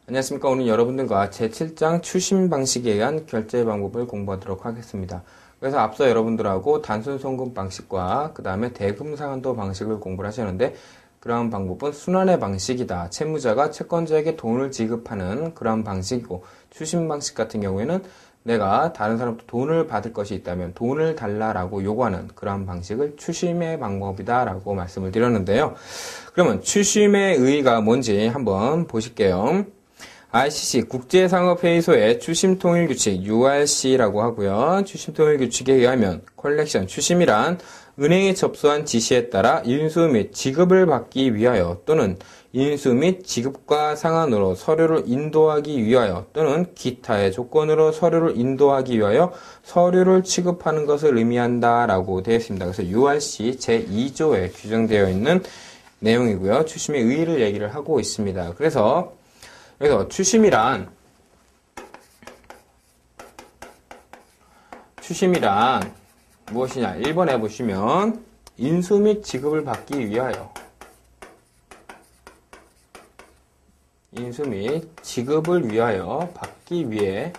안녕하십니까. 오늘 여러분들과 제7장 추심 방식에 의한 결제 방법을 공부하도록 하겠습니다. 그래서 앞서 여러분들하고 단순 송금 방식과 그 다음에 대금 상환도 방식을 공부를 하셨는데, 그러한 방법은 순환의 방식이다. 채무자가 채권자에게 돈을 지급하는 그러한 방식이고, 추심 방식 같은 경우에는 내가 다른 사람부터 돈을 받을 것이 있다면 돈을 달라라고 요구하는 그러한 방식을 추심의 방법이다 라고 말씀을 드렸는데요. 그러면 추심의 의의가 뭔지 한번 보실게요. ICC 국제상업회의소의 추심통일규칙 URC라고 하고요. 추심통일규칙에 의하면 컬렉션 추심이란 은행에 접수한 지시에 따라 인수 및 지급을 받기 위하여 또는 인수 및 지급과 상환으로 서류를 인도하기 위하여 또는 기타의 조건으로 서류를 인도하기 위하여 서류를 취급하는 것을 의미한다 라고 되어 있습니다. 그래서 URC 제2조에 규정되어 있는 내용이고요. 추심의 의의를 얘기를 하고 있습니다. 그래서 추심이란 무엇이냐? 1번에 보시면 인수 및 지급을 받기 위하여 인수 및 지급을 위하여 받기 위해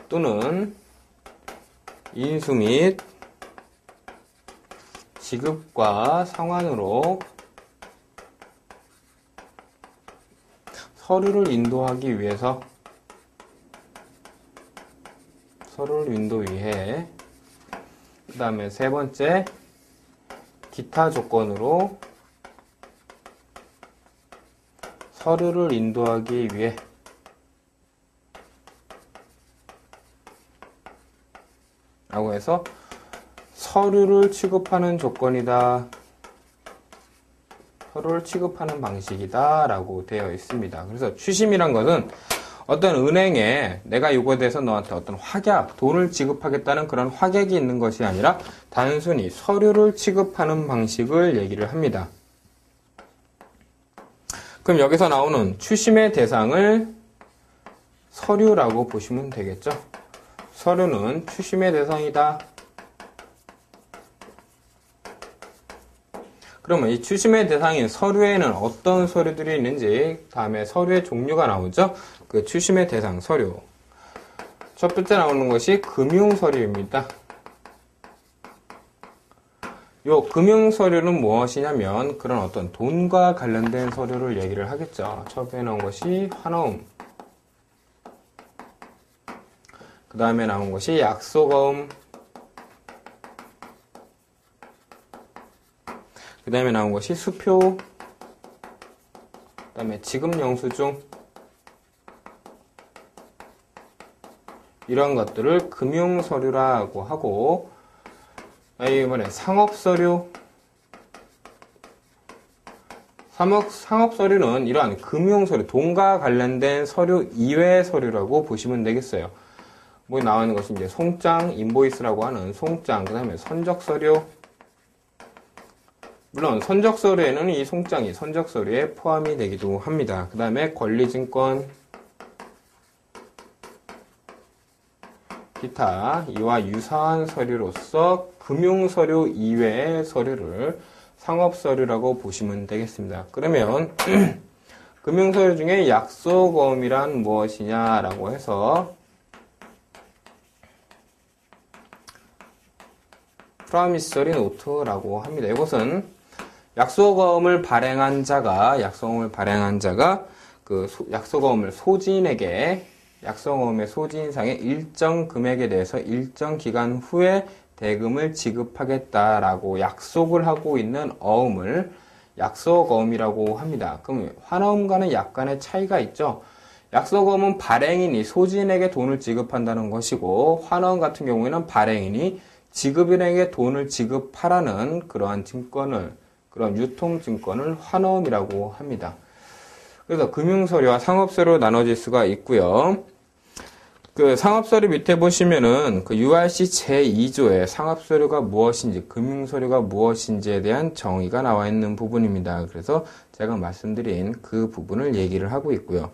또는 인수 및 지급과 상환으로 서류를 인도하기 위해서 그 다음에 세 번째 기타 조건으로 서류를 인도하기 위해 라고 해서 서류를 취급하는 조건이다. 서류를 취급하는 방식이다 라고 되어 있습니다. 그래서 추심이란 것은 어떤 은행에 내가 이거에 대해서 너한테 어떤 확약, 돈을 지급하겠다는 그런 확약이 있는 것이 아니라 단순히 서류를 취급하는 방식을 얘기를 합니다. 그럼 여기서 나오는 추심의 대상을 서류라고 보시면 되겠죠. 서류는 추심의 대상이다. 그러면 이 추심의 대상인 서류에는 어떤 서류들이 있는지 다음에 서류의 종류가 나오죠. 그 추심의 대상 서류. 첫 번째 나오는 것이 금융서류입니다. 요 금융서류는 무엇이냐면 그런 어떤 돈과 관련된 서류를 얘기를 하겠죠. 처음에 나온 것이 환어음. 그 다음에 나온 것이 약속어음. 그 다음에 나온 것이 수표, 그 다음에 지급영수증, 이런 것들을 금융서류라고 하고, 이번에 상업서류, 상업서류는 이러한 금융서류, 돈과 관련된 서류 이외의 서류라고 보시면 되겠어요. 뭐 나오는 것이 이제 송장, 인보이스라고 하는 송장, 그 다음에 선적서류, 물론 선적서류에는 이 송장이 선적서류에 포함이 되기도 합니다. 그 다음에 권리증권, 기타 이와 유사한 서류로서 금융서류 이외의 서류를 상업서류라고 보시면 되겠습니다. 그러면 금융서류 중에 약속어음이란 무엇이냐라고 해서 프라미서리 노트라고 합니다. 이것은 약속어음을 발행한 자가 그 약속어음을 소지인에게 약속어음의 소지인상의 일정 금액에 대해서 일정 기간 후에 대금을 지급하겠다라고 약속을 하고 있는 어음을 약속어음이라고 합니다. 그럼 환어음과는 약간의 차이가 있죠. 약속어음은 발행인이 소지인에게 돈을 지급한다는 것이고, 환어음 같은 경우에는 발행인이 지급인에게 돈을 지급하라는 그러한 유통증권을 환어음이라고 합니다. 그래서 금융서류와 상업서류로 나눠질 수가 있고요. 그 상업서류 밑에 보시면은 그 URC 제2조에 상업서류가 무엇인지, 금융서류가 무엇인지에 대한 정의가 나와 있는 부분입니다. 그래서 제가 말씀드린 그 부분을 얘기를 하고 있고요.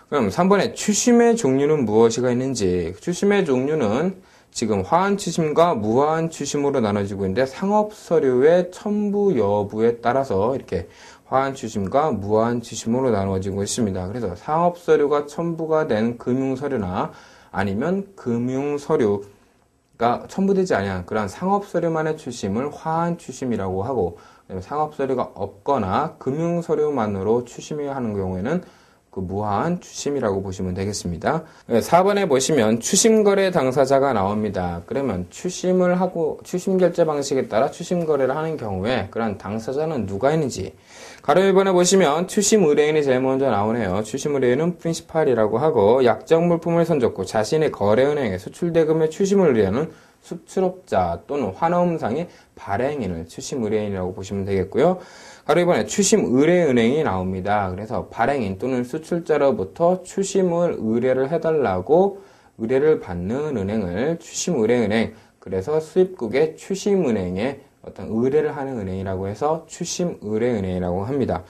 그럼 3번에 추심의 종류는 무엇이가 있는지, 추심의 종류는 지금 화한 추심과 무화한 추심으로 나눠지고 있는데 상업 서류의 첨부 여부에 따라서 이렇게 화한 추심과 무화한 추심으로 나눠지고 있습니다. 그래서 상업 서류가 첨부가 된 금융 서류나 아니면 금융 서류가 첨부되지 아니한 그런 상업 서류만의 추심을 화한 추심이라고 하고, 상업 서류가 없거나 금융 서류만으로 추심을 하는 경우에는 그 무화한 추심이라고 보시면 되겠습니다. 4번에 보시면 추심거래 당사자가 나옵니다. 그러면 추심을 하고 추심 결제 방식에 따라 추심 거래를 하는 경우에 그런 당사자는 누가 있는지, 가로 1번에 보시면 추심 의뢰인이 제일 먼저 나오네요. 추심 의뢰인은 프린시팔이라고 하고, 약정 물품을 선줬고 자신의 거래은행에 수출대금의 추심을 의뢰하는 수출업자 또는 환화음상의 발행인을 추심 의뢰인이라고 보시면 되겠고요. 바로 이번에 추심 의뢰은행이 나옵니다. 그래서 발행인 또는 수출자로부터 추심을 의뢰를 해달라고 의뢰를 받는 은행을 추심 의뢰은행, 그래서 수입국의 추심은행에 어떤 의뢰를 하는 은행이라고 해서 추심 의뢰은행이라고 합니다.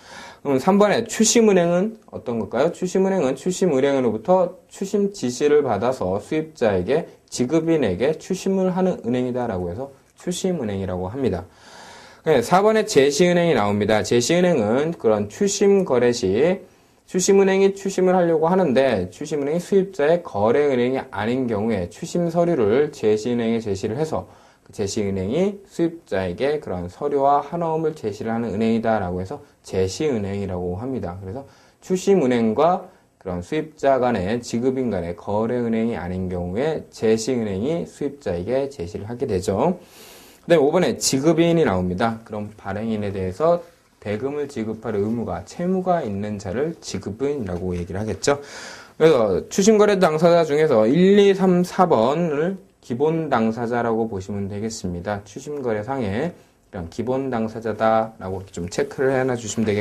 그럼 3번에 추심은행은 어떤 걸까요? 추심은행은 추심 의뢰인으로부터 추심 지시를 받아서 수입자에게 지급인에게 추심을 하는 은행이다라고 해서 추심은행이라고 합니다. 4번에 제시은행이 나옵니다. 제시은행은 그런 추심 거래 시 추심은행이 추심을 하려고 하는데 추심은행이 수입자의 거래은행이 아닌 경우에 추심 서류를 제시은행에 제시를 해서 제시은행이 수입자에게 그런 서류와 한화음을 제시를 하는 은행이다라고 해서 제시은행이라고 합니다. 그래서 추심은행과 그런 수입자 간의 지급인 간의 거래은행이 아닌 경우에 제시은행이 수입자에게 제시를 하게 되죠. 그 다음에 5번에 지급인이 나옵니다. 그럼 발행인에 대해서 대금을 지급할 의무가, 채무가 있는 자를 지급인이라고 얘기를 하겠죠. 그래서 추심거래 당사자 중에서 1, 2, 3, 4번을 기본 당사자라고 보시면 되겠습니다. 추심거래상에 이런 기본 당사자다라고 좀 체크를 해놔 주시면 되겠습니다.